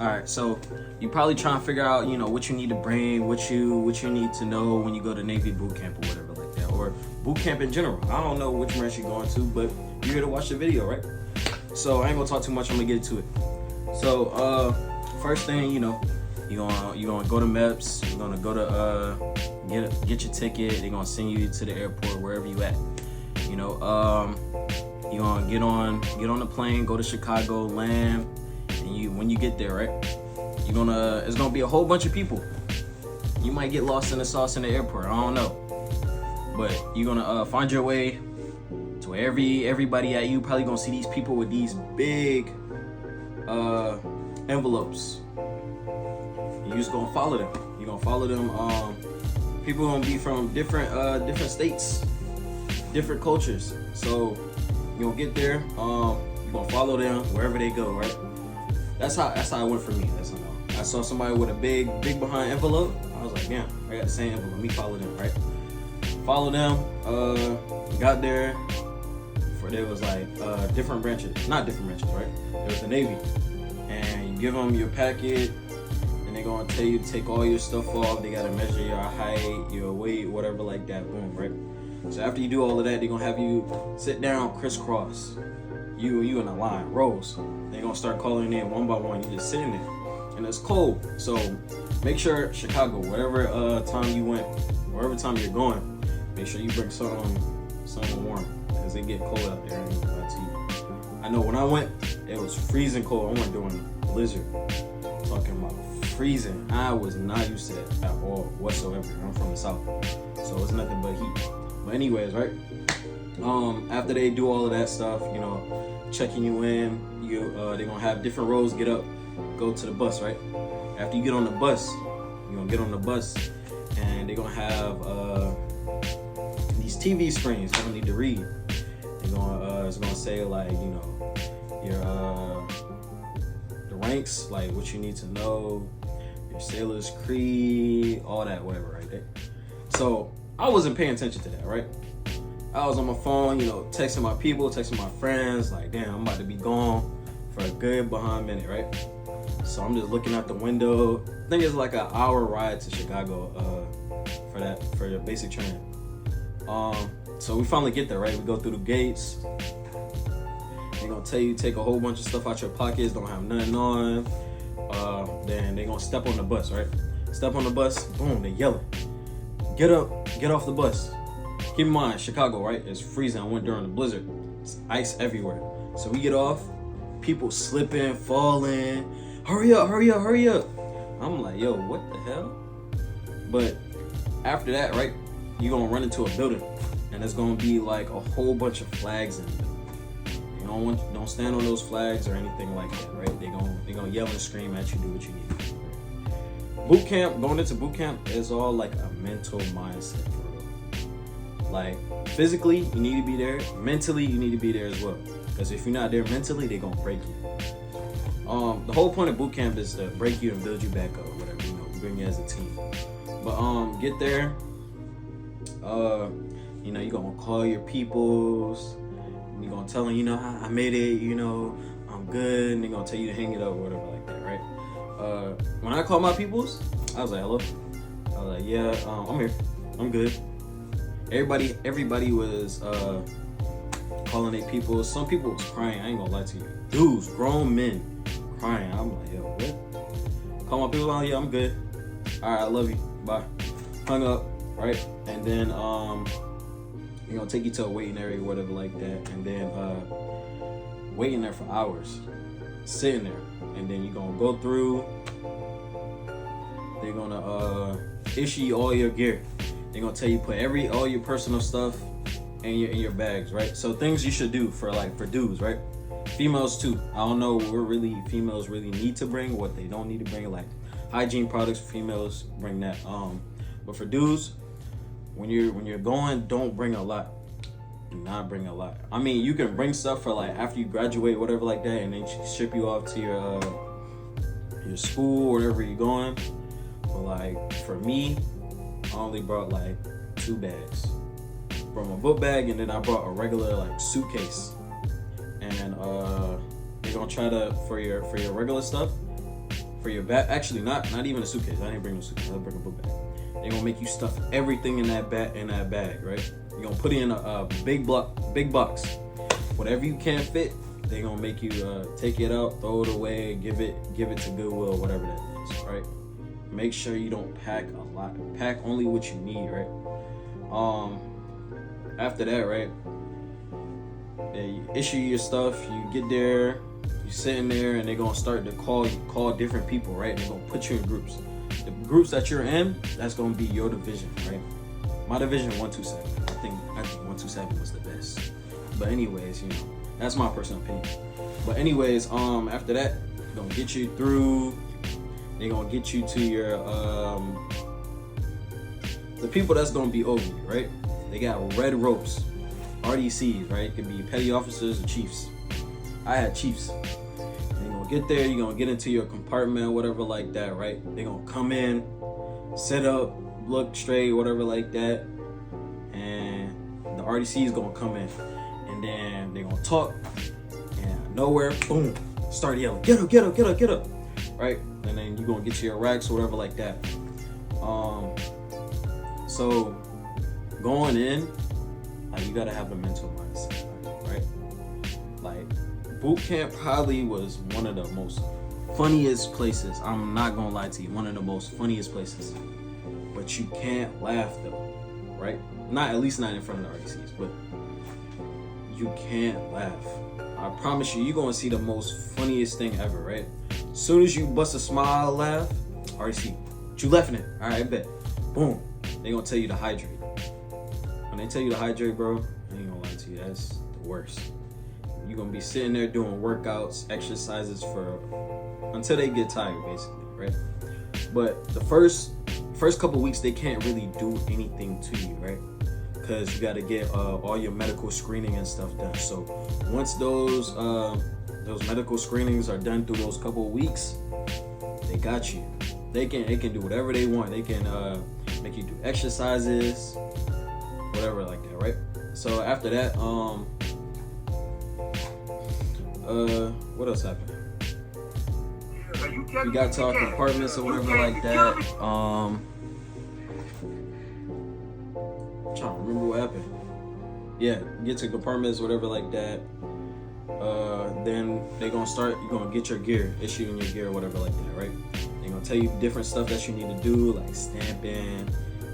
All right, so you probably trying to figure out, what you need to bring, what you need to know when you go to Navy boot camp or whatever like that, or boot camp in general. I don't know which branch you're going to, but you're here to watch the video, right? So I ain't gonna talk too much. I'm gonna get to it. So first thing, you're gonna go to MEPS. You're gonna go to get your ticket. They're gonna send you to the airport wherever you at. You're gonna get on the plane, go to Chicago, land. And when you get there, right, it's gonna be a whole bunch of people. You might get lost in the sauce in the airport. I don't know, but you're gonna find your way to where everybody at. You probably gonna see these people with these big envelopes. You just gonna follow them. You're gonna follow them. People gonna be from different states, different cultures. So you're gonna get there. You're gonna follow them wherever they go, right? That's how it went for me. I saw somebody with a big behind envelope. I was like, damn, I got the same envelope. Let me follow them, right? Follow them. Got there. There was like different branches, not different branches, right? There was the Navy, and you give them your packet, and they're gonna tell you to take all your stuff off. They gotta measure your height, your weight, whatever like that. Boom, right? So after you do all of that, they're gonna have you sit down crisscross. You in a line, rows. They're gonna start calling in one by one. You just sitting there, and it's cold. So make sure Chicago, whatever time you went, wherever time you're going, make sure you bring something warm, because it get cold out there. I know when I went, it was freezing cold. I went during blizzard. Talking about freezing. I was not used to that at all whatsoever. I'm from the South, so it's nothing but heat. But anyways, right? After they do all of that stuff, checking you in, they're gonna have different rows. Get up, go to the bus, right? After you get on the bus, you're gonna get on the bus, and they're gonna have these TV screens that you need to read. It's gonna say like your the ranks, like what you need to know, your sailor's creed, all that, whatever, right there. So I wasn't paying attention to that, right? I was on my phone, texting my people, texting my friends, like, damn, I'm about to be gone for a good behind minute, right? So I'm just looking out the window. I think it's like an hour ride to Chicago for your basic training. So we finally get there, right? We go through the gates. They're gonna tell you take a whole bunch of stuff out your pockets, don't have nothing on. Then they're gonna step on the bus, right? Step on the bus, boom, they yelling. Get up, get off the bus. Keep in mind, Chicago, right? It's freezing. I went during the blizzard. It's ice everywhere. So we get off, people slipping, falling. Hurry up, hurry up, hurry up. I'm like, yo, what the hell? But after that, right, you're gonna run into a building, and there's gonna be like a whole bunch of flags in it. You don't stand on those flags or anything like that, right? They're gonna yell and scream at you, do what you need. Boot camp, going into boot camp is all like a mental mindset. Like, physically, you need to be there. Mentally, you need to be there as well. Because if you're not there mentally, they're going to break you. The whole point of boot camp is to break you and build you back up, whatever, bring you as a team. But get there, you're going to call your peoples. You're going to tell them, I made it, I'm good. And they're going to tell you to hang it up or whatever like that, right? When I called my peoples, I was like, hello? I was like, yeah, I'm here. I'm good. Everybody was calling their people. Some people was crying. I ain't gonna lie to you. Dudes, grown men, crying. I'm like, yo, what? Call my people. Oh, yeah, I'm good. All right, I love you. Bye. Hung up, right? And then they're gonna take you to a waiting area, whatever like that, and then waiting there for hours, sitting there, and then you're gonna go through. They're gonna issue you all your gear. They're gonna tell you put all your personal stuff in your bags, right? So things you should do for dudes, right? Females too. I don't know what females really need to bring, what they don't need to bring, like hygiene products for females, bring that. But for dudes, when you're going, don't bring a lot. Do not bring a lot. I mean, you can bring stuff for like after you graduate, whatever like that, and then ship you off to your school, wherever you're going. But like for me, I only brought like 2 bags. Brought my book bag, and then I brought a regular like suitcase. And they're gonna try to for your regular stuff, for your bag. Actually, not even a suitcase. I didn't bring no suitcase. I bring a book bag. They're gonna make you stuff everything in that bag, right? You're gonna put it in a big box. Whatever you can't fit, they're gonna make you take it out, throw it away, give it to Goodwill, whatever that is, right? Make sure you don't pack a lot. Pack only what you need, right? After that, right? They issue your stuff. You get there, you sitting there, and they're gonna start to call different people, right? They're gonna put you in groups. The groups that you're in, that's gonna be your division, right? My division 127. I think 127 was the best. But anyways, that's my personal opinion. But anyways, after that, they're gonna get you through. They're gonna get you to your the people that's gonna be over you, right? They got red ropes, RDCs, right? It could be petty officers or chiefs. I had chiefs. You're gonna get there, you're gonna get into your compartment or whatever like that, right? They're gonna come in, sit up, look straight, whatever like that, and the RDC is gonna come in, and then they're gonna talk, and nowhere, boom, start yelling, get up, right? And then you're gonna get to your racks or whatever like that. So going in, like, you gotta have the mental mindset, right? Like, boot camp probably was one of the most funniest places. I'm not gonna lie to you, one of the most funniest places. But you can't laugh though, right? At least not in front of the RDCs, but you can't laugh. I promise you, you're gonna see the most funniest thing ever, right? As soon as you bust a smile, laugh, RDC, what you laughing at? All right, bet. Boom. They gonna tell you to hydrate. When they tell you to hydrate, bro, I ain't gonna lie to you, that's the worst. You're gonna be sitting there doing workouts, exercises until they get tired, basically, right? But the first couple weeks, they can't really do anything to you, right? Because you got to get all your medical screening and stuff done. So once those medical screenings are done through those couple of weeks, they got you. They can do whatever they want. They can make you do exercises, whatever like that, right? So after that, what else happened? We got to our compartments or whatever like that. I'm trying to remember what happened. Yeah, get to compartments, whatever like that. Then you're gonna get your gear, issuing your gear, whatever like that, right? They're gonna tell you different stuff that you need to do, like stamping,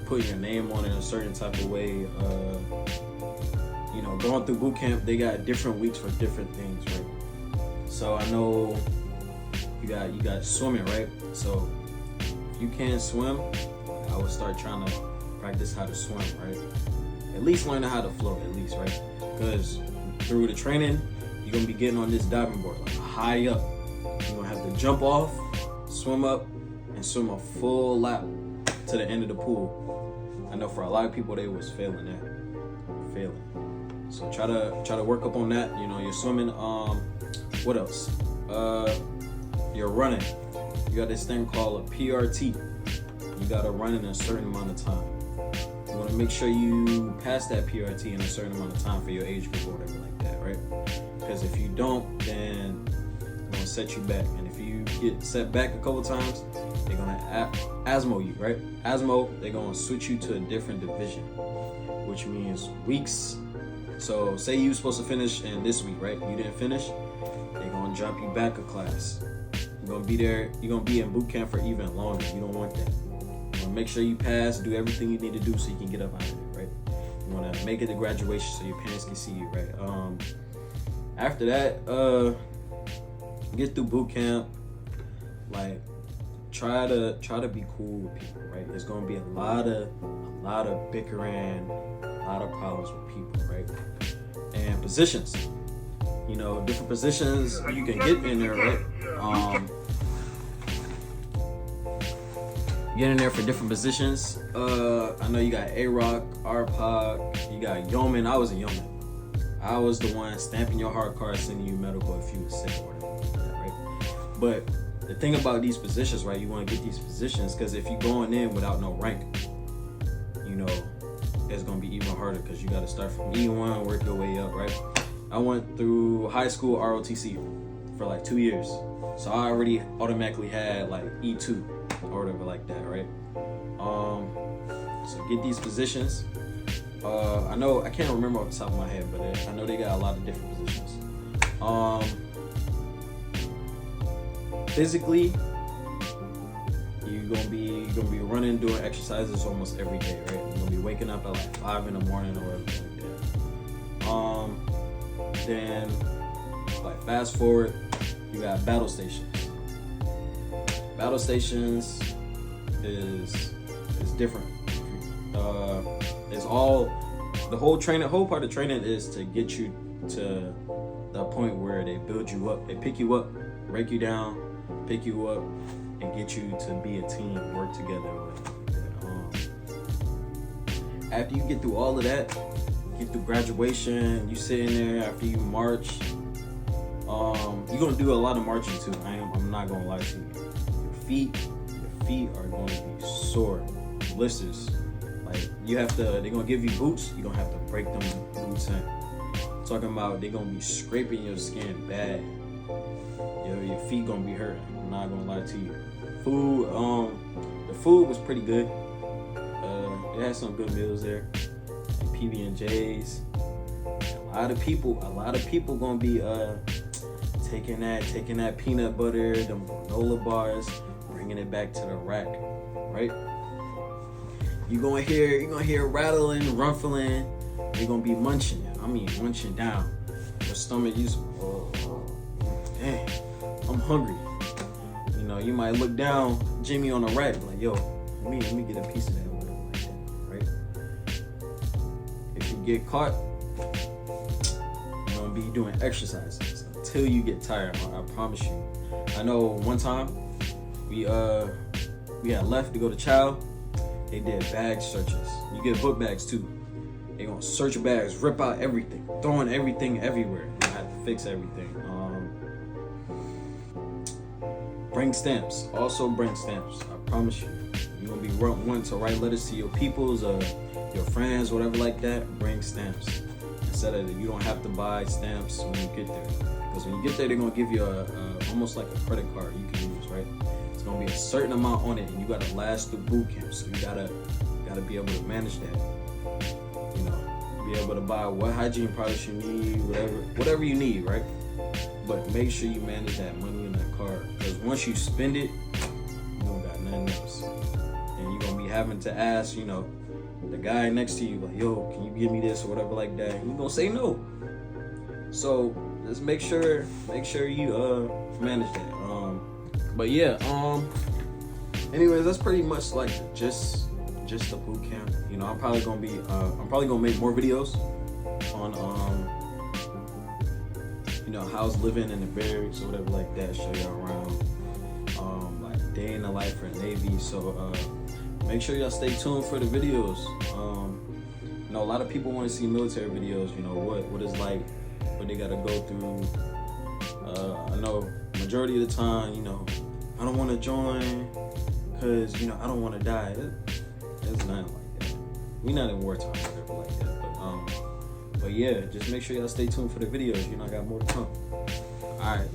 putting your name on it in a certain type of way. Going through boot camp, they got different weeks for different things, right? So I know you got swimming, right? So if you can't swim, I would start trying to practice how to swim, right? At least learning how to float, at least, right? Because through the training, you're gonna be getting on this diving board, like high up. You're gonna have to jump off, swim up, and swim a full lap to the end of the pool. I know for a lot of people, they was failing that. So try to work up on that. You're swimming. What else? You're running. You got this thing called a PRT. You gotta run in a certain amount of time. You wanna make sure you pass that PRT in a certain amount of time for your age group or whatever like that, right? Because if you don't, then it's gonna set you back. And if you get set back a couple times, they're gonna ASMO you, right? ASMO, they're gonna switch you to a different division, which means weeks. So say you were supposed to finish in this week, right? You didn't finish, they're gonna jump you back a class. You're gonna be there, you're gonna be in boot camp for even longer. You don't want that. You wanna make sure you pass, do everything you need to do so you can get up out of it, right? You wanna make it to graduation so your parents can see you, right? After that, get through boot camp, like try to be cool with people, right? There's gonna be a lot of bickering, a lot of problems with people, right? And positions, different positions you can get in there, right? Get in there for different positions. I know you got A-Rock, RPOC, you got Yeoman. I was a Yeoman. I was the one stamping your hard card, sending you medical if you was sick or whatever, right? But the thing about these positions, right? You want to get these positions because if you're going in without no rank, it's gonna be even harder because you got to start from E1, work your way up, right? I went through high school ROTC for like 2 years. So I already automatically had like E2 or whatever like that, right? So get these positions. I know, I can't remember off the top of my head, but I know they got a lot of different positions. Physically, you're gonna be running, doing exercises almost every day, right? You're gonna be waking up at like 5 in the morning or whatever like that. Then, like fast forward, you got battle stations. Battle stations is different. It's all, the whole part of training is to get you to the point where they build you up, they pick you up, break you down, pick you up, and get you to be a team, work together. After you get through all of that, get through graduation, you sitting there after you march. You're gonna do a lot of marching too. I'm not gonna lie to you. Your feet are going to be sore, blisters. Like they're gonna give you boots. You're gonna have to break them boots in. Talking about they're gonna be scraping your skin bad. Your feet gonna be hurting. I'm not gonna lie to you. Food, the food was pretty good. They had some good meals there. PB&Js. A lot of people gonna be taking that peanut butter, them granola bars, bringing it back to the rack, right? You're gonna hear rattling, ruffling. You're gonna be munching. Munching down. Your stomach dang, I'm hungry. You might look down, Jimmy on the rack, like, yo, let me get a piece of that, whatever like that, right? If you get caught, you're gonna be doing exercises until you get tired. I promise you. I know one time we had left to go to Chow. They did bag searches. You get book bags too. They gonna search bags, rip out everything, throwing everything everywhere. You have to fix everything. Bring stamps. Also bring stamps. I promise you. You're gonna be wanting to write letters to your peoples or your friends, whatever like that. Bring stamps. Instead of you don't have to buy stamps when you get there. Because when you get there, they're gonna give you almost like a credit card you can use, right? It's gonna be a certain amount on it, and you gotta last through boot camp. So you gotta be able to manage that. Be able to buy what hygiene products you need, whatever you need, right? But make sure you manage that money in that card, because once you spend it, you don't got nothing else, and you're gonna be having to ask, the guy next to you, like, yo, can you give me this or whatever like that? And you're gonna say no. So just make sure you manage that. But yeah, anyways, that's pretty much like just the boot camp. I'm probably gonna make more videos on how's living in the barracks or whatever like that, show y'all around like day in the life for Navy. So make sure y'all stay tuned for the videos. A lot of people want to see military videos, what it's like, what they gotta go through. I know majority of the time, I don't want to join because I don't want to die. It's nothing like that. We not in wartime or whatever like that. But yeah, just make sure y'all stay tuned for the videos. I got more to come. All right.